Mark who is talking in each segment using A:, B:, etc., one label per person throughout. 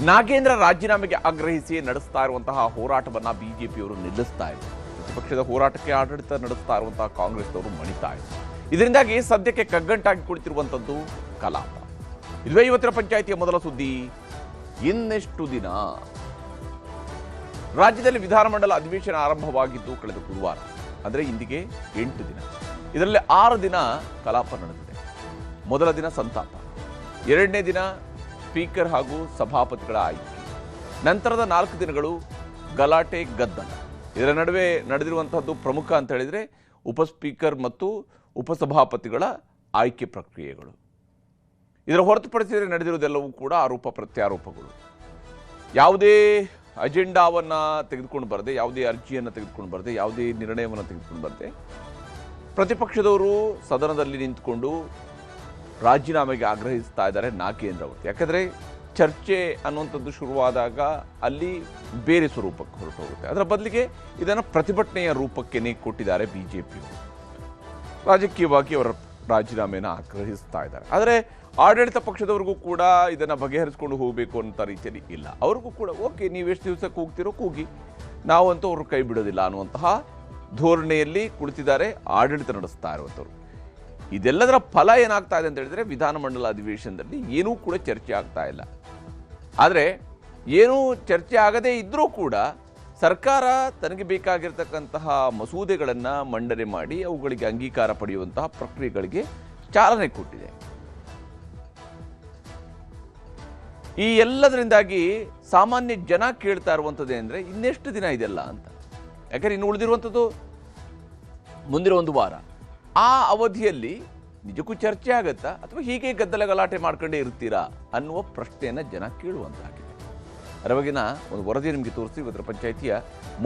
A: ನಾಗೇಂದ್ರ ರಾಜೀನಾಮೆಗೆ ಆಗ್ರಹಿಸಿ ನಡೆಸ್ತಾ ಇರುವಂತಹ ಹೋರಾಟವನ್ನ ಬಿಜೆಪಿಯವರು ನಿಲ್ಲಿಸ್ತಾ ಇದ್ದಾರೆ. ಪ್ರತಿಪಕ್ಷದ ಹೋರಾಟಕ್ಕೆ ಆಡಳಿತ ನಡೆಸ್ತಾ ಇರುವಂತಹ ಕಾಂಗ್ರೆಸ್ನವರು ಮಣಿತಾ ಇದ್ದಾರೆ. ಇದರಿಂದಾಗಿ ಸದ್ಯಕ್ಕೆ ಕಗ್ಗಂಟಾಗಿ ಕುಳಿತಿರುವಂತದ್ದು ಕಲಾಪ. ಇದುವೇ ಇವತ್ತಿನ ಪಂಚಾಯಿತಿಯ ಮೊದಲ ಸುದ್ದಿ. ಇನ್ನೆಷ್ಟು ದಿನ? ರಾಜ್ಯದಲ್ಲಿ ವಿಧಾನಮಂಡಲ ಅಧಿವೇಶನ ಆರಂಭವಾಗಿದ್ದು ಕಳೆದ ಗುರುವಾರ, ಅಂದರೆ ಇಂದಿಗೆ 8 ದಿನ. ಇದರಲ್ಲಿ 6 ದಿನ ಕಲಾಪ ನಡೆದಿದೆ. ಮೊದಲ ದಿನ ಸಂತಾಪ, ಎರಡನೇ ದಿನ ಸ್ಪೀಕರ್ ಹಾಗೂ ಸಭಾಪತಿಗಳ ಆಯ್ಕೆ, ನಂತರದ 4 ದಿನಗಳು ಗಲಾಟೆ ಗದ್ದಲ. ಇದರ ನಡುವೆ ನಡೆದಿರುವಂತಹದ್ದು ಪ್ರಮುಖ ಅಂತ ಹೇಳಿದ್ರೆ ಉಪಸ್ಪೀಕರ್ ಮತ್ತು ಉಪಸಭಾಪತಿಗಳ ಆಯ್ಕೆ ಪ್ರಕ್ರಿಯೆಗಳು. ಇದರ ಹೊರತುಪಡಿಸಿದರೆ ನಡೆದಿರುವುದೆಲ್ಲವೂ ಕೂಡ ಆರೋಪ ಪ್ರತ್ಯಾರೋಪಗಳು. ಯಾವುದೇ ಅಜೆಂಡಾವನ್ನು ತೆಗೆದುಕೊಂಡು ಬರದೆ, ಯಾವುದೇ ಅರ್ಜಿಯನ್ನು ತೆಗೆದುಕೊಂಡು ಬರದೆ, ಯಾವುದೇ ನಿರ್ಣಯವನ್ನು ತೆಗೆದುಕೊಂಡು ಬರದೆ ಪ್ರತಿಪಕ್ಷದವರು ಸದನದಲ್ಲಿ ನಿಂತುಕೊಂಡು ರಾಜೀನಾಮೆಗೆ ಆಗ್ರಹಿಸ್ತಾ ಇದ್ದಾರೆ ನಾಗೇಂದ್ರ ಅವರು. ಯಾಕಂದರೆ ಚರ್ಚೆ ಅನ್ನುವಂಥದ್ದು ಶುರುವಾದಾಗ ಅಲ್ಲಿ ಬೇರೆ ಸ್ವರೂಪಕ್ಕೆ ಹೊರಟು ಹೋಗುತ್ತೆ. ಅದರ ಬದಲಿಗೆ ಇದನ್ನು ಪ್ರತಿಭಟನೆಯ ರೂಪಕ್ಕೆ ಕೊಟ್ಟಿದ್ದಾರೆ ಬಿಜೆಪಿ. ರಾಜಕೀಯವಾಗಿ ಅವರ ರಾಜೀನಾಮೆಯನ್ನು ಆಗ್ರಹಿಸ್ತಾ ಇದ್ದಾರೆ. ಆದರೆ ಆಡಳಿತ ಪಕ್ಷದವ್ರಿಗೂ ಕೂಡ ಇದನ್ನು ಬಗೆಹರಿಸ್ಕೊಂಡು ಹೋಗಬೇಕು ಅಂತ ರೀತಿಯಲ್ಲಿ ಇಲ್ಲ. ಅವ್ರಿಗೂ ಕೂಡ ಓಕೆ, ನೀವು ಎಷ್ಟು ದಿವಸಕ್ಕೆ ಕೂಗ್ತಿರೋ ಕೂಗಿ, ನಾವಂತೂ ಅವ್ರ ಕೈ ಬಿಡೋದಿಲ್ಲ ಅನ್ನುವಂತಹ ಧೋರಣೆಯಲ್ಲಿ ಕುಳಿತಿದ್ದಾರೆ ಆಡಳಿತ ನಡೆಸ್ತಾ ಇರುವಂಥವ್ರು. ಇದೆಲ್ಲದರ ಫಲ ಏನಾಗ್ತಾ ಇದೆ ಅಂತ ಹೇಳಿದ್ರೆ ವಿಧಾನಮಂಡಲ ಅಧಿವೇಶನದಲ್ಲಿ ಏನೂ ಕೂಡ ಚರ್ಚೆ ಆಗ್ತಾ ಇಲ್ಲ. ಆದರೆ ಏನೂ ಚರ್ಚೆ ಆಗದೇ ಇದ್ದರೂ ಕೂಡ ಸರ್ಕಾರ ತನಗೆ ಬೇಕಾಗಿರ್ತಕ್ಕಂತಹ ಮಸೂದೆಗಳನ್ನು ಮಂಡನೆ ಮಾಡಿ ಅವುಗಳಿಗೆ ಅಂಗೀಕಾರ ಪಡೆಯುವಂತಹ ಪ್ರಕ್ರಿಯೆಗಳಿಗೆ ಚಾಲನೆ ಕೊಟ್ಟಿದೆ. ಈ ಎಲ್ಲದರಿಂದಾಗಿ ಸಾಮಾನ್ಯ ಜನ ಕೇಳ್ತಾ ಇರುವಂಥದ್ದು ಅಂದರೆ ಇನ್ನೆಷ್ಟು ದಿನ ಇದೆಲ್ಲ ಅಂತ. ಯಾಕಂದರೆ ಇನ್ನು ಉಳಿದಿರುವಂಥದ್ದು ಮುಂದಿನ 1 ವಾರ. ಆ ಅವಧಿಯಲ್ಲಿ ನಿಜಕ್ಕೂ ಚರ್ಚೆ ಆಗತ್ತಾ ಅಥವಾ ಹೀಗೆ ಗದ್ದಲ ಗಲಾಟೆ ಮಾಡ್ಕೊಂಡೇ ಇರ್ತೀರಾ ಅನ್ನುವ ಪ್ರಶ್ನೆಯನ್ನು ಜನ ಕೇಳುವಂತಾಗಿದೆ. ಅದರ ಬಗ್ಗೆನ ಒಂದು ವರದಿ ನಿಮಗೆ ತೋರಿಸಿ ಇವತ್ತಿನ ಪಂಚಾಯಿತಿಯ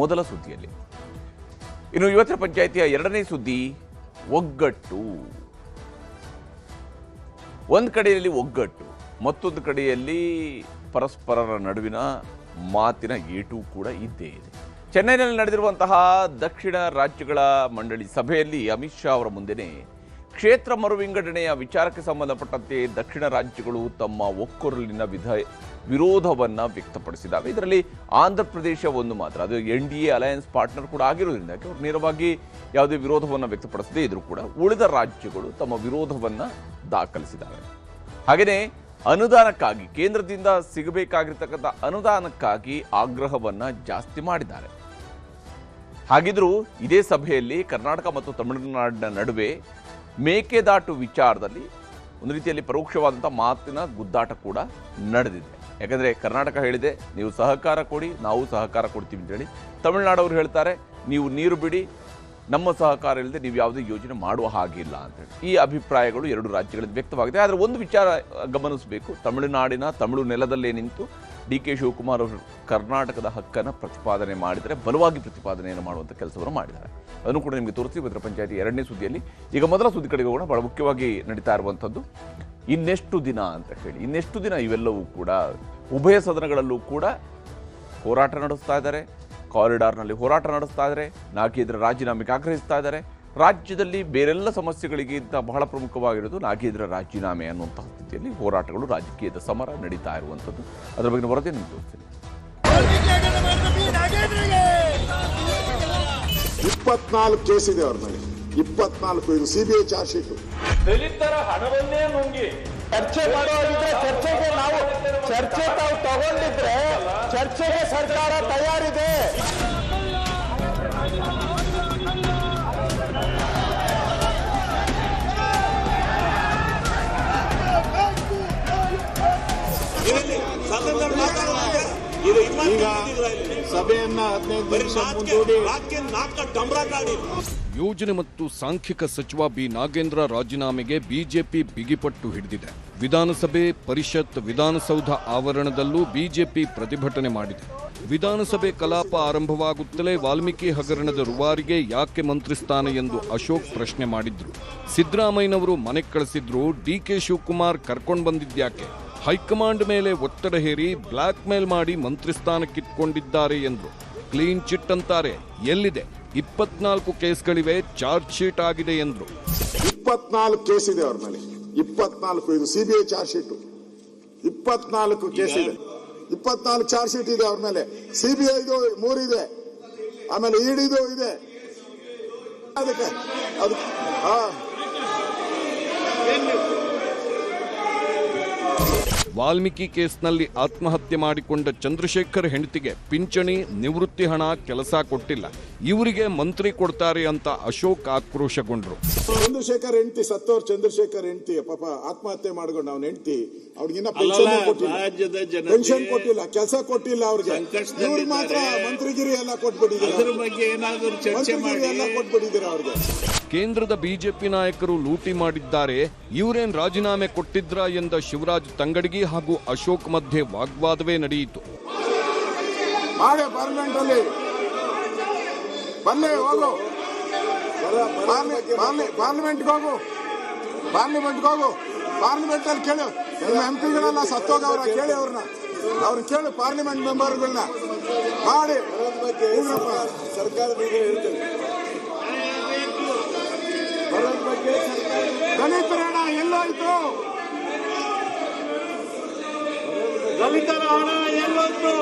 A: ಮೊದಲ ಸುದ್ದಿಯಲ್ಲಿ. ಇನ್ನು ಇವತ್ತಿನ ಪಂಚಾಯಿತಿಯ ಎರಡನೇ ಸುದ್ದಿ ಒಗ್ಗಟ್ಟು. ಒಂದು ಕಡೆಯಲ್ಲಿ ಒಗ್ಗಟ್ಟು, ಮತ್ತೊಂದು ಕಡೆಯಲ್ಲಿ ಪರಸ್ಪರರ ನಡುವಿನ ಮಾತಿನ ಏಟು ಕೂಡ ಇದ್ದೇ ಇದೆ. ಚೆನ್ನೈನಲ್ಲಿ ನಡೆದಿರುವಂತಹ ದಕ್ಷಿಣ ರಾಜ್ಯಗಳ ಮಂಡಳಿ ಸಭೆಯಲ್ಲಿ ಅಮಿತ್ ಶಾ ಅವರ ಮುಂದೆನೇ ಕ್ಷೇತ್ರ ಮರುವಿಂಗಡಣೆಯ ವಿಚಾರಕ್ಕೆ ಸಂಬಂಧಪಟ್ಟಂತೆ ದಕ್ಷಿಣ ರಾಜ್ಯಗಳು ತಮ್ಮ ಒಕ್ಕೊರಲಿನ ವಿರೋಧವನ್ನು ವ್ಯಕ್ತಪಡಿಸಿದ್ದಾವೆ. ಇದರಲ್ಲಿ ಆಂಧ್ರ ಪ್ರದೇಶ ಒಂದು ಮಾತ್ರ, ಅದು NDA ಅಲಯನ್ಸ್ ಪಾರ್ಟ್ನರ್ ಕೂಡ ಆಗಿರೋದ್ರಿಂದ ಅವರು ನೇರವಾಗಿ ಯಾವುದೇ ವಿರೋಧವನ್ನು ವ್ಯಕ್ತಪಡಿಸದೇ ಇದ್ರೂ ಕೂಡ ಉಳಿದ ರಾಜ್ಯಗಳು ತಮ್ಮ ವಿರೋಧವನ್ನು ದಾಖಲಿಸಿದ್ದಾವೆ. ಹಾಗೆಯೇ ಅನುದಾನಕ್ಕಾಗಿ, ಕೇಂದ್ರದಿಂದ ಸಿಗಬೇಕಾಗಿರ್ತಕ್ಕಂಥ ಅನುದಾನಕ್ಕಾಗಿ ಆಗ್ರಹವನ್ನು ಜಾಸ್ತಿ ಮಾಡಿದ್ದಾರೆ. ಹಾಗಿದ್ರೂ ಇದೇ ಸಭೆಯಲ್ಲಿ ಕರ್ನಾಟಕ ಮತ್ತು ತಮಿಳುನಾಡಿನ ನಡುವೆ ಮೇಕೆದಾಟು ವಿಚಾರದಲ್ಲಿ ಒಂದು ರೀತಿಯಲ್ಲಿ ಪರೋಕ್ಷವಾದಂಥ ಮಾತಿನ ಗುದ್ದಾಟ ಕೂಡ ನಡೆದಿದೆ. ಯಾಕಂದರೆ ಕರ್ನಾಟಕ ಹೇಳಿದೆ ನೀವು ಸಹಕಾರ ಕೊಡಿ, ನಾವು ಸಹಕಾರ ಕೊಡ್ತೀವಿ ಅಂತೇಳಿ. ತಮಿಳುನಾಡವರು ಹೇಳ್ತಾರೆ ನೀವು ನೀರು ಬಿಡಿ, ನಮ್ಮ ಸಹಕಾರ ಇಲ್ಲದೆ ನೀವು ಯಾವುದೇ ಯೋಜನೆ ಮಾಡುವ ಹಾಗಿಲ್ಲ ಅಂತೇಳಿ. ಈ ಅಭಿಪ್ರಾಯಗಳು 2 ರಾಜ್ಯಗಳಲ್ಲಿ ವ್ಯಕ್ತವಾಗಿದೆ. ಆದರೆ ಒಂದು ವಿಚಾರ ಗಮನಿಸಬೇಕು, ತಮಿಳುನಾಡಿನ ತಮಿಳು ನೆಲದಲ್ಲೇ ನಿಂತು DK ಶಿವಕುಮಾರ್ ಅವರು ಕರ್ನಾಟಕದ ಹಕ್ಕನ್ನು ಪ್ರತಿಪಾದನೆ ಮಾಡಿದರೆ ಬಲವಾಗಿ ಪ್ರತಿಪಾದನೆಯನ್ನು ಮಾಡುವಂಥ ಕೆಲಸವನ್ನು ಮಾಡಿದ್ದಾರೆ. ಅದನ್ನು ಕೂಡ ನಿಮಗೆ ತೋರಿಸಿ ಇವತ್ತಿನ ಪಂಚಾಯಿತಿ ಎರಡನೇ ಸುದ್ದಿಯಲ್ಲಿ. ಈಗ ಮೊದಲ ಸುದ್ದಿ ಕಡೆಗೆ ಹೋಗೋಣ. ಬಹಳ ಮುಖ್ಯವಾಗಿ ನಡೀತಾ ಇರುವಂಥದ್ದು ಇನ್ನೆಷ್ಟು ದಿನ ಅಂತ ಹೇಳಿ. ಇನ್ನೆಷ್ಟು ದಿನ ಇವೆಲ್ಲವೂ ಕೂಡ ಉಭಯ ಸದನಗಳಲ್ಲೂ ಕೂಡ ಹೋರಾಟ ನಡೆಸ್ತಾ ಇದ್ದಾರೆ. ಕಾರಿಡಾರ್ನಲ್ಲಿ ಹೋರಾಟ ನಡೆಸ್ತಾ ಇದ್ದಾರೆ. ನಾಗೇಂದ್ರ ರಾಜೀನಾಮೆಗೆ ಆಗ್ರಹಿಸ್ತಾ ಇದ್ದಾರೆ. ರಾಜ್ಯದಲ್ಲಿ ಬೇರೆಲ್ಲ ಸಮಸ್ಯೆಗಳಿಗಿಂತ ಬಹಳ ಪ್ರಮುಖವಾಗಿರೋದು ನಾಗೇಂದ್ರ ರಾಜೀನಾಮೆ ಅನ್ನುವಂತಹ ಸ್ಥಿತಿಯಲ್ಲಿ ಹೋರಾಟಗಳು, ರಾಜಕೀಯದ ಸಮರ ನಡೀತಾ ಇರುವಂಥದ್ದು. ಅದರ ಬಗ್ಗೆ ವರದಿ ನಿಮಗೆ ತೋರಿಸ್ತೀನಿ.
B: 24 ಕೇಸ್ ಇದೆ ಅವ್ರ ಮೇಲೆ. 24 ಇದು CBI ಚಾರ್ಜ್ ಶೀಟ್.
C: ದಲಿತರ ಹಣವನ್ನೇ ನುಂಗಿ
D: ಚರ್ಚೆ ಮಾಡೋದಿದ್ರೆ ಚರ್ಚೆಗೆ ತಾವು ತಗೊಂಡಿದ್ರೆ ಚರ್ಚೆಗೆ ಸರ್ಕಾರ ತಯಾರಿದೆ.
B: ಈಗ ಸಭೆಯನ್ನ 15 ನಿಮಿಷ ಮುಂದೂಡಿ
E: ಯೋಜನೆ ಮತ್ತು ಸಾಂಖ್ಯಿಕ ಸಚಿವ ಬಿ ನಾಗೇಂದ್ರ ರಾಜೀನಾಮೆಗೆ ಬಿಜೆಪಿ ಬಿಗಿಪಟ್ಟು ಹಿಡಿದಿದೆ. ವಿಧಾನಸಭೆ, ಪರಿಷತ್, ವಿಧಾನಸೌಧ ಆವರಣದಲ್ಲೂ ಬಿಜೆಪಿ ಪ್ರತಿಭಟನೆ ಮಾಡಿದೆ. ವಿಧಾನಸಭೆ ಕಲಾಪ ಆರಂಭವಾಗುತ್ತಲೇ ವಾಲ್ಮೀಕಿ ಹಗರಣದ ರೂವಾರಿಗೆ ಯಾಕೆ ಮಂತ್ರಿ ಸ್ಥಾನ ಎಂದು ಅಶೋಕ್ ಪ್ರಶ್ನೆ ಮಾಡಿದ್ರು. ಸಿದ್ದರಾಮಯ್ಯನವರು ಮನೆಗೆ ಕಳಿಸಿದ್ರು, DK ಶಿವಕುಮಾರ್ ಕರ್ಕೊಂಡು ಬಂದಿದ್ಯಾಕೆ? ಹೈಕಮಾಂಡ್ ಮೇಲೆ ಒತ್ತಡ ಹೇರಿ ಬ್ಲಾಕ್ ಮೇಲ್ ಮಾಡಿ ಮಂತ್ರಿ ಸ್ಥಾನಕ್ಕಿಟ್ಕೊಂಡಿದ್ದಾರೆ ಎಂದ್ರು. ಕ್ಲೀನ್ ಚಿಟ್ ಅಂತಾರೆ, ಎಲ್ಲಿದೆ? 24 ಕೇಸ್ಗಳಿವೆ, ಚಾರ್ಜ್ ಶೀಟ್ ಆಗಿದೆ ಎಂದ್ರು.
B: 24 ಕೇಸ್ ಇದೆ ಅವ್ರ ಮೇಲೆ. 24 ಇದು CBI ಚಾರ್ಜ್ ಶೀಟ್. 24 ಕೇಸ್ ಇದೆ. 24 ಚಾರ್ಜ್ ಶೀಟ್ ಇದೆ ಅವ್ರ ಮೇಲೆ. ಸಿಬಿಐದು 3 ಇದೆ, ಆಮೇಲೆ ಇಡಿದು ಇದೆ. ಅದಕ್ಕೆ
E: ವಾಲ್ಮೀಕಿ ಕೇಸ್ನಲ್ಲಿ ಆತ್ಮಹತ್ಯೆ ಮಾಡಿಕೊಂಡ ಚಂದ್ರಶೇಖರ್ ಹೆಂಡತಿಗೆ ಪಿಂಚಣಿ, ನಿವೃತ್ತಿ ಹಣ, ಕೆಲಸ ಕೊಟ್ಟಿಲ್ಲ. ಇವರಿಗೆ ಮಂತ್ರಿ ಕೊಡ್ತಾರೆ ಅಂತ ಅಶೋಕ್ ಆಕ್ರೋಶಗೊಂಡ್ರು.
B: ಚಂದ್ರಶೇಖರ್ ಹೆಂಡತಿ ಸತ್ತೋರ್, ಚಂದ್ರಶೇಖರ್ ಹೆಂಡತಿ ಪಾಪ ಆತ್ಮಹತ್ಯೆ ಮಾಡ್ಕೊಂಡು ಅವ್ನ ಹೆಂಡತಿ ಅವ್ರಿಗಿನ್ನ ಪೆನ್ಷನ್ ಕೊಟ್ಟಿಲ್ಲ, ಕೆಲಸ ಕೊಟ್ಟಿಲ್ಲ ಅವ್ರಿಗೆ. ಇವ್ರಿಗೆ ಮಾತ್ರ ಮಂತ್ರಿಗಿರಿ ಎಲ್ಲ ಕೊಟ್ಬಿಟ್ಟಿದ್ದಾರೆ, ಮಂತ್ರಿಗಿರಿ ಎಲ್ಲ ಕೊಟ್ಬಿಟ್ಟಿದ್ದಾರೆ ಅವ್ರಿಗೆ.
E: ಕೇಂದ್ರದ ಬಿಜೆಪಿ ನಾಯಕರು ಲೂಟಿ ಮಾಡಿದ್ದಾರೆ, ಇವರೇನ್ ರಾಜೀನಾಮೆ ಕೊಟ್ಟಿದ್ರಾ ಎಂದ ಶಿವರಾಜ್ ತಂಗಡಗಿ ಹಾಗೂ ಅಶೋಕ್ ಮಧ್ಯೆ ವಾಗ್ವಾದವೇ ನಡೆಯಿತು.
B: ಪಾರ್ಲಿಮೆಂಟ್ ಅಲ್ಲಿ ಬನ್ನಿ, ಹೋಗು ಪಾರ್ಲಿಮೆಂಟ್ಗೆ ಹೋಗು, ಪಾರ್ಲಿಮೆಂಟ್ ಅಲ್ಲಿ ಕೇಳು, ಎಂಪಿಗಳೆಲ್ಲ ಸತ್ತೋಗವ್ರ, ಕೇಳಿ ಅವ್ರನ್ನ ಕೇಳು, ಪಾರ್ಲಿಮೆಂಟ್ ಮೆಂಬರ್ಗಳನ್ನ ಮಾಡಿ. ಸರ್ಕಾರದ ದಲಿತರ ಹಣ ಎಲ್ಲೋಯ್ತು? ದಲಿತರ ಹಣ ಎಲ್ಲೋಯ್ತು?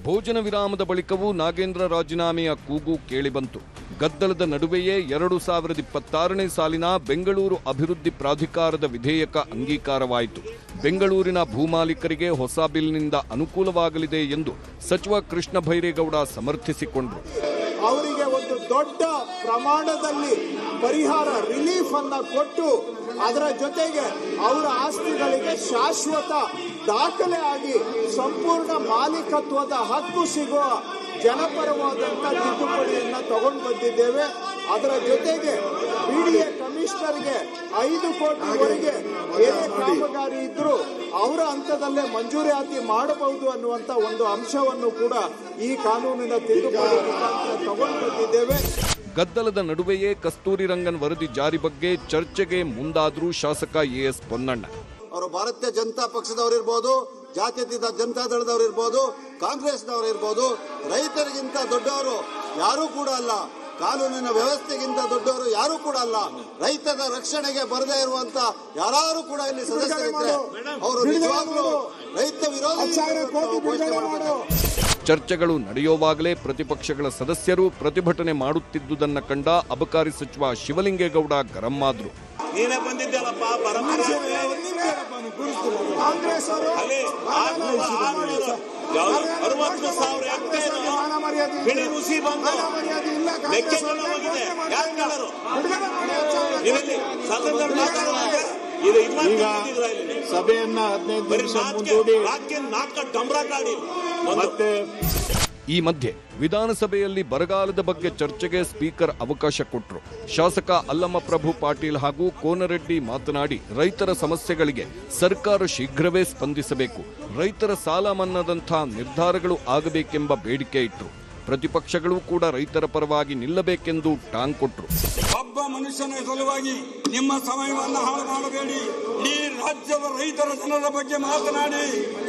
E: ಭೋಜನ ವಿರಾಮದ ಬಳಿಕವೂ ನಾಗೇಂದ್ರ ರಾಜೀನಾಮೆಯ ಕೂಗು ಕೇಳಿಬಂತು. ಗದ್ದಲದ ನಡುವೆಯೇ 2026ನೇ ಸಾಲಿನ ಬೆಂಗಳೂರು ಅಭಿವೃದ್ಧಿ ಪ್ರಾಧಿಕಾರದ ವಿಧೇಯಕ ಅಂಗೀಕಾರವಾಯಿತು. ಬೆಂಗಳೂರಿನ ಭೂಮಾಲೀಕರಿಗೆ ಹೊಸ ಬಿಲ್ನಿಂದ ಅನುಕೂಲವಾಗಲಿದೆ ಎಂದು ಸಚಿವ ಕೃಷ್ಣ ಭೈರೇಗೌಡ ಸಮರ್ಥಿಸಿಕೊಂಡರು.
D: ಅವರಿಗೆ ಒಂದು ದೊಡ್ಡ ಪ್ರಮಾಣದಲ್ಲಿ ಪರಿಹಾರ, ರಿಲೀಫ್ ಅನ್ನ ಕೊಟ್ಟು ಅದರ ಜೊತೆಗೆ ಅವರ ಆಸ್ತಿಗಳಿಗೆ ಶಾಶ್ವತ ದಾಖಲೆ ಆಗಿ ಸಂಪೂರ್ಣ ಮಾಲೀಕತ್ವದ ಹಕ್ಕು ಸಿಗುವ ಜನಪರವಾದಂಥ ತಿದ್ದುಪಡಿಯನ್ನ ತಗೊಂಡು ಬಂದಿದ್ದೇವೆ. ಅದರ ಜೊತೆಗೆ ಬಿಡಿಎ ಕಮಿಷನರ್ಗೆ 5 ಕೋಟಿವರೆಗೆ ಬೇರೆ ಕಾಮಗಾರಿ ಇದ್ರೂ ಅವರ ಹಂತದಲ್ಲೇ ಮಂಜೂರಾತಿ ಮಾಡಬಹುದು ಅನ್ನುವಂತ ಒಂದು ಅಂಶವನ್ನು ಕೂಡ ಈ ಕಾನೂನಿನ ತಿದ್ದುಪಡಿ ಮುಖಾಂತರ ತಗೊಂಡು ಬಂದಿದ್ದೇವೆ.
E: ಗದ್ದಲದ ನಡುವೆಯೇ ಕಸ್ತೂರಿ ರಂಗನ್ ವರದಿ ಜಾರಿ ಬಗ್ಗೆ ಚರ್ಚೆಗೆ ಮುಂದಾದ್ರು ಶಾಸಕ ಎಎಸ್ ಪೊನ್ನಣ್ಣ.
F: ಅವರು ಭಾರತೀಯ ಜನತಾ ಪಕ್ಷದವರಿರ್ಬೋದು, ಜಾತ್ಯತೀತ ಜನತಾ ದಳದವರಿರ್ಬೋದು, ಕಾಂಗ್ರೆಸ್ನವರಿರ್ಬೋದು, ರೈತರಿಗಿಂತ ದೊಡ್ಡವರು ಯಾರೂ ಕೂಡ ಅಲ್ಲ, ಕಾನೂನಿನ ವ್ಯವಸ್ಥೆಗಿಂತ ದೊಡ್ಡವರು ಯಾರೂ ಕೂಡ ಅಲ್ಲ. ರೈತರ ರಕ್ಷಣೆಗೆ ಬರದೇ ಇರುವಂತ ಯಾರು ಕೂಡ ಇಲ್ಲಿ ಸದಸ್ಯರಿದ್ದಾರೆ, ಅವರು ನಿಜವಾಗ್ಲೂ ರೈತ ವಿರೋಧಿ.
E: ಚರ್ಚೆಗಳು ನಡೆಯುವಾಗಲೇ ಪ್ರತಿಪಕ್ಷಗಳ ಸದಸ್ಯರು ಪ್ರತಿಭಟನೆ ಮಾಡುತ್ತಿದ್ದುದನ್ನ ಕಂಡ ಅಬಕಾರಿ ಸಚಿವ ಶಿವಲಿಂಗೇಗೌಡ ಗರಂ ಆದ್ರು.
G: ನೀನೇ ಬಂದಿದ್ದಲ್ಲಪ್ಪ,
B: ಕಾಂಗ್ರೆಸ್
G: 60,000 ಹೆಕ್ಟೇರ್ ಬಿಳಿ ನುಸಿ ಬಂದು ಮೆಕ್ಕೆಜೋಳ ಹೋಗಿದೆ. ಯಾರು ಕೇಳರು?
D: ಸಭೆಯನ್ನ 15 ನಿಮಿಷ ಮುಂದೂಡಿ
G: ಮತ್ತೆ
E: ಈ ಮಧ್ಯೆ ವಿಧಾನಸಭೆಯಲ್ಲಿ ಬರಗಾಲದ ಬಗ್ಗೆ ಚರ್ಚೆಗೆ ಸ್ಪೀಕರ್ ಅವಕಾಶ ಕೊಟ್ಟರು. ಶಾಸಕ ಅಲ್ಲಮಪ್ರಭು ಪಾಟೀಲ್ ಹಾಗೂ ಕೋನರೆಡ್ಡಿ ಮಾತನಾಡಿ ರೈತರ ಸಮಸ್ಯೆಗಳಿಗೆ ಸರ್ಕಾರ ಶೀಘ್ರವೇ ಸ್ಪಂದಿಸಬೇಕು, ರೈತರ ಸಾಲ ಮನ್ನಾದಂಥ ನಿರ್ಧಾರಗಳು ಆಗಬೇಕೆಂಬ ಬೇಡಿಕೆ ಇಟ್ಟರು. ಪ್ರತಿಪಕ್ಷಗಳು ಕೂಡ ರೈತರ ಪರವಾಗಿ ನಿಲ್ಲಬೇಕೆಂದು ಟಾಂಗ್ ಕೊಟ್ಟರು.
H: ಒಬ್ಬ ಮನುಷ್ಯನ ಸಲುವಾಗಿ ನಿಮ್ಮ ಸಮಯವನ್ನು ಹಾಳು ಮಾಡಬೇಡಿ. ಈ ರಾಜ್ಯದ ರೈತರ ಜನರ ಬಗ್ಗೆ ಮಾತನಾಡಿ,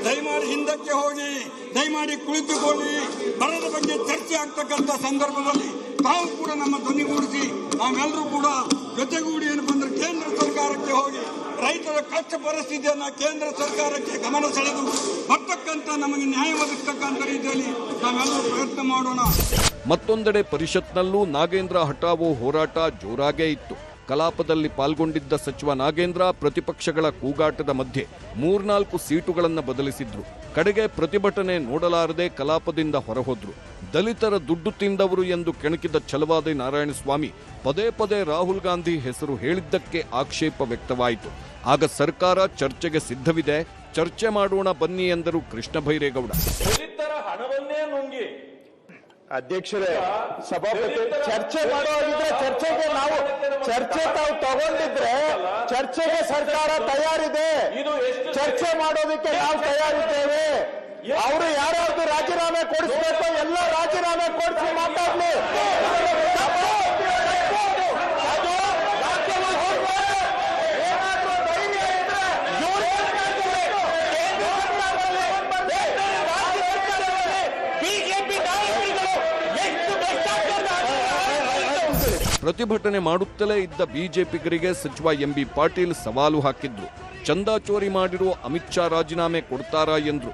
H: ದಯಮಾಡಿ ಹಿಂದಕ್ಕೆ ಹೋಗಿ, ದಯಮಾಡಿ ಕುಳಿತುಕೊಳ್ಳಿ. ಬರದ ಬಗ್ಗೆ ಚರ್ಚೆ ಆಗ್ತಕ್ಕಂಥ ಸಂದರ್ಭದಲ್ಲಿ ತಾವು ಕೂಡ ನಮ್ಮ ಧ್ವನಿಗೂಡಿಸಿ ನಾವೆಲ್ಲರೂ ಕೂಡ ಜೊತೆಗೂಡಿ ಏನಪ್ಪ ಅಂದ್ರೆ ಕೇಂದ್ರ ಸರ್ಕಾರಕ್ಕೆ ಹೋಗಿ ರೈತರ ಕಷ್ಟ ಪರಿಸ್ಥಿತಿಯನ್ನ ಕೇಂದ್ರ ಸರ್ಕಾರಕ್ಕೆ ಗಮನ ಸೆಳೆದು ಬರ್ತಕ್ಕಂಥ ನಮಗೆ ನ್ಯಾಯ ಒದಗಿಸ್ತಕ್ಕಂಥ ರೀತಿಯಲ್ಲಿ ನಾವೆಲ್ಲರೂ ಪ್ರಯತ್ನ ಮಾಡೋಣ.
E: ಮತ್ತೊಂದೆಡೆ ಪರಿಷತ್ನಲ್ಲೂ ನಾಗೇಂದ್ರ ಹಠಾವೋ ಹೋರಾಟ ಜೋರಾಗೇ ಇತ್ತು. ಕಲಾಪದಲ್ಲಿ ಪಾಲ್ಗೊಂಡಿದ್ದ ಸಚಿವ ನಾಗೇಂದ್ರ ಪ್ರತಿಪಕ್ಷಗಳ ಕೂಗಾಟದ ಮಧ್ಯೆ 3-4 ಸೀಟುಗಳನ್ನು ಬದಲಿಸಿದ್ರು. ಕಡೆಗೆ ಪ್ರತಿಭಟನೆ ನೋಡಲಾರದೆ ಕಲಾಪದಿಂದ ಹೊರಹೋದ್ರು. ದಲಿತರ ದುಡ್ಡು ತಿಂದವರು ಎಂದು ಕೆಣಕಿದ ಛಲವಾದಿ ನಾರಾಯಣಸ್ವಾಮಿ ಪದೇ ಪದೇ ರಾಹುಲ್ ಗಾಂಧಿ ಹೆಸರು ಹೇಳಿದ್ದಕ್ಕೆ ಆಕ್ಷೇಪ ವ್ಯಕ್ತವಾಯಿತು. ಆಗ ಸರ್ಕಾರ ಚರ್ಚೆಗೆ ಸಿದ್ಧವಿದೆ, ಚರ್ಚೆ ಮಾಡೋಣ ಬನ್ನಿ ಎಂದರು ಕೃಷ್ಣ ಭೈರೇಗೌಡ.
C: ದಲಿತರ ಹಣವನ್ನೇ ನುಂಗಿ
D: ಅಧ್ಯಕ್ಷರೇ, ಸಭಾಪತಿ ಚರ್ಚೆ ಮಾಡೋದಿದ್ರೆ ಚರ್ಚೆಗೆ ತಾವು ತಗೊಂಡಿದ್ರೆ ಚರ್ಚೆಗೆ ಸರ್ಕಾರ ತಯಾರಿದೆ, ಚರ್ಚೆ ಮಾಡೋದಕ್ಕೆ ನಾವು ತಯಾರಿದ್ದೇವೆ. ಅವರು ಯಾರಾದ್ರೂ ರಾಜೀನಾಮೆ ಕೊಡಿಸ್ಬೇಕು, ಎಲ್ಲ ರಾಜೀನಾಮೆ ಕೊಡಿಸಿ ಮಾತಾಡ್ಲಿ.
E: ಪ್ರತಿಭಟನೆ ಮಾಡುತ್ತಲೇ ಇದ್ದ ಬಿಜೆಪಿಗರಿಗೆ ಸಚಿವ ಎಂಬಿ ಪಾಟೀಲ್ ಸವಾಲು ಹಾಕಿದ್ರು. ಚಂದಾ ಚೋರಿ ಮಾಡಿರುವ ಅಮಿತ್ ಶಾ ರಾಜೀನಾಮೆ ಕೊಡ್ತಾರಾ ಎಂದ್ರು.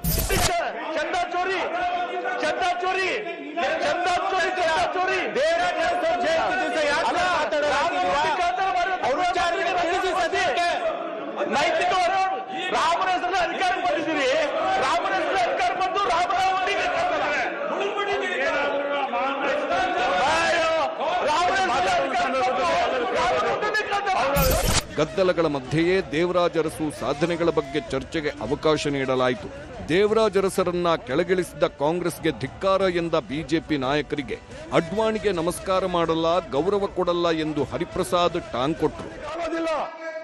E: ಗದ್ದಲಗಳ ಮಧ್ಯೆಯೇ ದೇವರಾಜ್ ಅರಸು ಸಾಧನೆಗಳ ಬಗ್ಗೆ ಚರ್ಚೆಗೆ ಅವಕಾಶ ನೀಡಲಾಯಿತು. ದೇವರಾಜ್ ಅರಸರನ್ನ ಕೆಳಗಿಳಿಸಿದ ಕಾಂಗ್ರೆಸ್ಗೆ ಧಿಕ್ಕಾರ ಎಂದ ಬಿಜೆಪಿ ನಾಯಕರಿಗೆ ಅಡ್ವಾಣಿಗೆ ನಮಸ್ಕಾರ ಮಾಡಲ್ಲ, ಗೌರವ ಕೊಡಲ್ಲ ಎಂದು ಹರಿಪ್ರಸಾದ್ ಟಾಂಗ್ ಕೊಟ್ಟರು.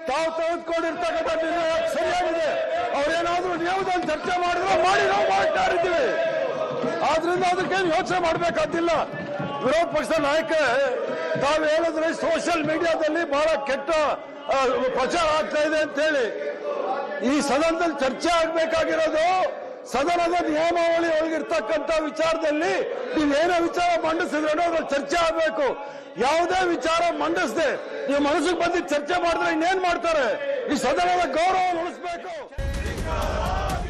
D: ತಾವು ತೆಗೆದುಕೊಂಡಿರ್ತಕ್ಕಂಥ ನಿರ್ಣಯ ಸರಿಯಾಗಿದೆ. ಅವರೇನಾದ್ರೂ ನಿಯಮದಲ್ಲಿ ಚರ್ಚೆ ಮಾಡಿದ್ರೆ ಮಾಡಿ ನಾವು ಮಾಡ್ತಾ ಇದ್ದೀವಿ. ಆದ್ರಿಂದ ಅದಕ್ಕೆ ಯೋಚನೆ ಮಾಡಬೇಕಾದಿಲ್ಲ. ವಿರೋಧ ಪಕ್ಷದ ನಾಯಕ ತಾವು ಹೇಳಿದ್ರೆ ಸೋಷಿಯಲ್ ಮೀಡಿಯಾದಲ್ಲಿ ಬಹಳ ಕೆಟ್ಟ ಪ್ರಚಾರ ಆಗ್ತಾ ಇದೆ ಅಂತ ಹೇಳಿ ಈ ಸದನದಲ್ಲಿ ಚರ್ಚೆ ಆಗ್ಬೇಕಾಗಿರೋದು ಸದನದ ನಿಯಮಾವಳಿ ಒಳಗಿರ್ತಕ್ಕಂಥ ವಿಚಾರದಲ್ಲಿ ನೀವೇನೋ ವಿಚಾರ ಮಂಡಿಸಿದ್ರೆ ಅದ್ರಲ್ಲಿ ಚರ್ಚೆ ಆಗಬೇಕು. ಯಾವುದೇ ವಿಚಾರ ಮಂಡಿಸದೆ ನೀವು ಮನಸ್ಸಿಗೆ ಬಂದಿದ್ದು ಚರ್ಚೆ ಮಾಡಿದ್ರೆ ಇನ್ನೇನ್ ಮಾಡ್ತಾರೆ? ಈ ಸದನದ ಗೌರವ ಉಳಿಸಬೇಕು.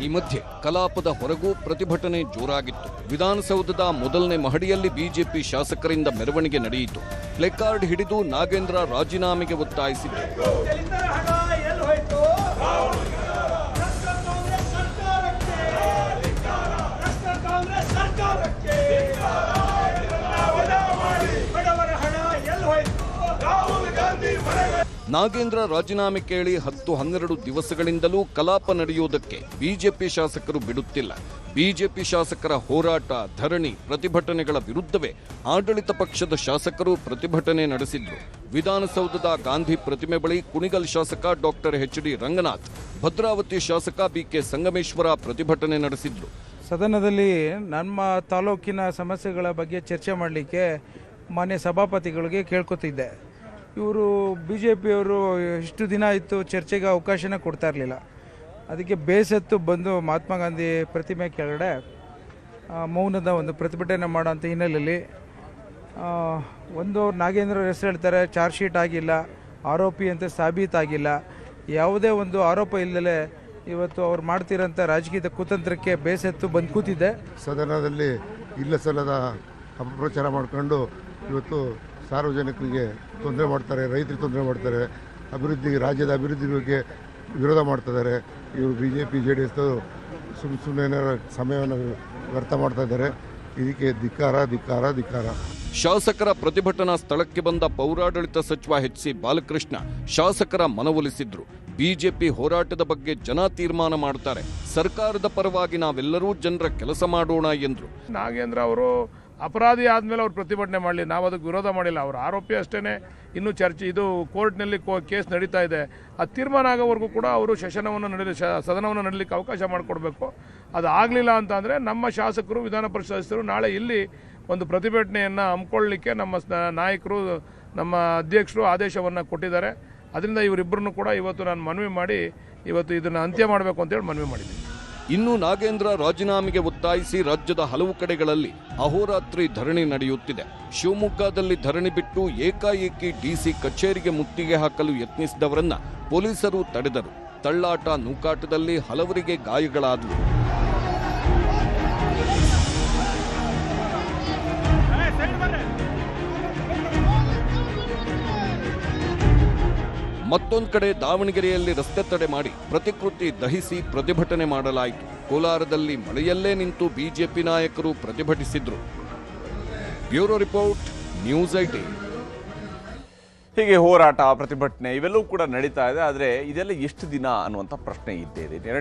E: ಈ ಮಧ್ಯೆ ಕಲಾಪದ ಹೊರಗೂ ಪ್ರತಿಭಟನೆ ಜೋರಾಗಿತ್ತು. ವಿಧಾನಸೌಧದ ಮೊದಲನೇ ಮಹಡಿಯಲ್ಲಿ ಬಿಜೆಪಿ ಶಾಸಕರಿಂದ ಮೆರವಣಿಗೆ ನಡೆಯಿತು. ಪ್ಲೆಕಾರ್ಡ್ ಹಿಡಿದು ನಾಗೇಂದ್ರ ರಾಜೀನಾಮೆಗೆ ಒತ್ತಾಯಿಸಿದರು. ನಾಗೇಂದ್ರ ರಾಜೀನಾಮೆ ಕೇಳಿ 10-12 ದಿವಸಗಳಿಂದಲೂ ಕಲಾಪ ನಡೆಯುವುದಕ್ಕೆ ಬಿಜೆಪಿ ಶಾಸಕರು ಬಿಡುತ್ತಿಲ್ಲ. ಬಿಜೆಪಿ ಶಾಸಕರ ಹೋರಾಟ, ಧರಣಿ, ಪ್ರತಿಭಟನೆಗಳ ವಿರುದ್ಧವೇ ಆಡಳಿತ ಪಕ್ಷದ ಶಾಸಕರು ಪ್ರತಿಭಟನೆ ನಡೆಸಿದ್ರು. ವಿಧಾನಸೌಧದ ಗಾಂಧಿ ಪ್ರತಿಮೆ ಬಳಿ ಕುಣಿಗಲ್ ಶಾಸಕ ಡಾಕ್ಟರ್ ಎಚ್.ಡಿ. ರಂಗನಾಥ್, ಭದ್ರಾವತಿ ಶಾಸಕ ಬಿ.ಕೆ. ಸಂಗಮೇಶ್ವರ ಪ್ರತಿಭಟನೆ ನಡೆಸಿದ್ರು.
I: ಸದನದಲ್ಲಿ ನಮ್ಮ ತಾಲೂಕಿನ ಸಮಸ್ಯೆಗಳ ಬಗ್ಗೆ ಚರ್ಚೆ ಮಾಡಲಿಕ್ಕೆ ಮಾನ್ಯ ಸಭಾಪತಿಗಳಿಗೆ ಕೇಳ್ಕೊತಿದ್ದೆ. ಇವರು ಬಿಜೆಪಿಯವರು ಇಷ್ಟು ದಿನ ಆಯಿತು ಚರ್ಚೆಗೆ ಅವಕಾಶನೇ ಕೊಡ್ತಾ ಇರಲಿಲ್ಲ. ಅದಕ್ಕೆ ಬೇಸತ್ತು ಬಂದು ಮಹಾತ್ಮ ಗಾಂಧಿ ಪ್ರತಿಮೆ ಕೆಳಗಡೆ ಮೌನದ ಒಂದು ಪ್ರತಿಭಟನೆ ಮಾಡೋಂಥ ಹಿನ್ನೆಲೆಯಲ್ಲಿ ಒಂದು ನಾಗೇಂದ್ರ ಹೆಸರು ಹೇಳ್ತಾರೆ, ಚಾರ್ಜ್ ಶೀಟ್ ಆಗಿಲ್ಲ, ಆರೋಪಿ ಅಂತ ಸಾಬೀತಾಗಿಲ್ಲ, ಯಾವುದೇ ಒಂದು ಆರೋಪ ಇಲ್ಲದೆ ಇವತ್ತು ಅವ್ರು ಮಾಡ್ತಿರೋಂಥ ರಾಜಕೀಯದ ಕುತಂತ್ರಕ್ಕೆ ಬೇಸತ್ತು ಬಂದು ಕೂತಿದ್ದೆ.
J: ಸದನದಲ್ಲಿ ಇಲ್ಲ ಸಲ್ಲದ ಅಪಪ್ರಚಾರ ಮಾಡಿಕೊಂಡು ಇವತ್ತು ಸಾರ್ವಜನಿಕರಿಗೆ ತೊಂದರೆ ಮಾಡ್ತಾರೆ, ರೈತರಿಗೆ ತೊಂದರೆ ಮಾಡ್ತಾರೆ, ರಾಜ್ಯದ ಅಭಿವೃದ್ಧಿ ಬಗ್ಗೆ ವಿರೋಧ ಮಾಡ್ತಿದ್ದಾರೆ. ಇವರು BJP JDS ಸುಮ್ಮನೆ ಸಮಯವನ್ನು ವ್ಯರ್ಥ ಮಾಡ್ತಾ ಇದ್ದಾರೆ. ಇದಕ್ಕೆ ಧಿಕ್ಕಾರ ಧಿಕ್ಕಾರ ಧಿಕ್ಕಾರ.
E: ಶಾಸಕರ ಪ್ರತಿಭಟನಾ ಸ್ಥಳಕ್ಕೆ ಬಂದ ಪೌರಾಡಳಿತ ಸಚಿವ ಎಚ್.ಸಿ. ಬಾಲಕೃಷ್ಣ ಶಾಸಕರ ಮನವೊಲಿಸಿದ್ರು. ಬಿಜೆಪಿ ಹೋರಾಟದ ಬಗ್ಗೆ ಜನ ತೀರ್ಮಾನ ಮಾಡ್ತಾರೆ, ಸರ್ಕಾರದ ಪರವಾಗಿ ನಾವೆಲ್ಲರೂ ಜನರ ಕೆಲಸ ಮಾಡೋಣ ಎಂದ್ರು.
K: ನಾಗೇಂದ್ರ ಅವರು ಅಪರಾಧಿ ಆದಮೇಲೆ ಅವ್ರು ಪ್ರತಿಭಟನೆ ಮಾಡಲಿ, ನಾವು ಅದಕ್ಕೆ ವಿರೋಧ ಮಾಡಿಲ್ಲ. ಅವರು ಆರೋಪಿ ಅಷ್ಟೇ. ಇನ್ನೂ ಚರ್ಚೆ ಇದು ಕೋರ್ಟ್ನಲ್ಲಿ ಕೇಸ್ ನಡೀತಾ ಇದೆ. ಅದು ತೀರ್ಮಾನ ಆಗೋವರೆಗೂ ಕೂಡ ಅವರು ಸದನವನ್ನು ನಡೀಲಿಕ್ಕೆ ಅವಕಾಶ ಮಾಡಿಕೊಡ್ಬೇಕು. ಅದು ಆಗಲಿಲ್ಲ ಅಂತಂದರೆ ನಮ್ಮ ಶಾಸಕರು, ವಿಧಾನ ಪರಿಷತ್ ಸದಸ್ಯರು ನಾಳೆ ಇಲ್ಲಿ ಒಂದು ಪ್ರತಿಭಟನೆಯನ್ನು ಹಮ್ಮಿಕೊಳ್ಳಲಿಕ್ಕೆ ನಮ್ಮ ನಾಯಕರು, ನಮ್ಮ ಅಧ್ಯಕ್ಷರು ಆದೇಶವನ್ನು ಕೊಟ್ಟಿದ್ದಾರೆ. ಅದರಿಂದ ಇವರಿಬ್ಬರನ್ನು ಕೂಡ ಇವತ್ತು ನಾನು ಮನವಿ ಮಾಡಿ ಇವತ್ತು ಇದನ್ನು ಅಂತ್ಯ ಮಾಡಬೇಕು ಅಂತೇಳಿ ಮನವಿ ಮಾಡಿದ್ದೀನಿ.
E: ಇನ್ನು ನಾಗೇಂದ್ರ ರಾಜೀನಾಮೆಗೆ ಒತ್ತಾಯಿಸಿ ರಾಜ್ಯದ ಹಲವು ಕಡೆಗಳಲ್ಲಿ ಅಹೋರಾತ್ರಿ ಧರಣಿ ನಡೆಯುತ್ತಿದೆ. ಶಿವಮೊಗ್ಗದಲ್ಲಿ ಧರಣಿ ಬಿಟ್ಟು ಏಕಾಏಕಿ ಡಿಸಿ ಕಚೇರಿಗೆ ಮುತ್ತಿಗೆ ಹಾಕಲು ಯತ್ನಿಸಿದವರನ್ನ ಪೊಲೀಸರು ತಡೆದರು. ತಳ್ಳಾಟ, ನೂಕಾಟದಲ್ಲಿ ಹಲವರಿಗೆ ಗಾಯಗಳಾದವು. ಮತ್ತೊಂದು ಕಡೆ ದಾವಣಗೆರೆಯಲ್ಲಿ ರಸ್ತೆ ತಡೆ ಮಾಡಿ ಪ್ರತಿಕೃತಿ ದಹಿಸಿ ಪ್ರತಿಭಟನೆ ಮಾಡಲಾಯಿತು. ಕೋಲಾರದಲ್ಲಿ ಮಳೆಯಲ್ಲೇ ನಿಂತು ಬಿಜೆಪಿ ನಾಯಕರು ಪ್ರತಿಭಟಿಸಿದ್ರು. Bureau report, news 18.
A: ಹೀಗೆ ಹೋರಾಟ, ಪ್ರತಿಭಟನೆ ಇವೆಲ್ಲವೂ ಕೂಡ ನಡೀತಾ ಇದೆ. ಆದರೆ ಇದೆಲ್ಲ ಎಷ್ಟು ದಿನ ಅನ್ನುವಂಥ ಪ್ರಶ್ನೆ ಇದ್ದೇ ಇದೆ.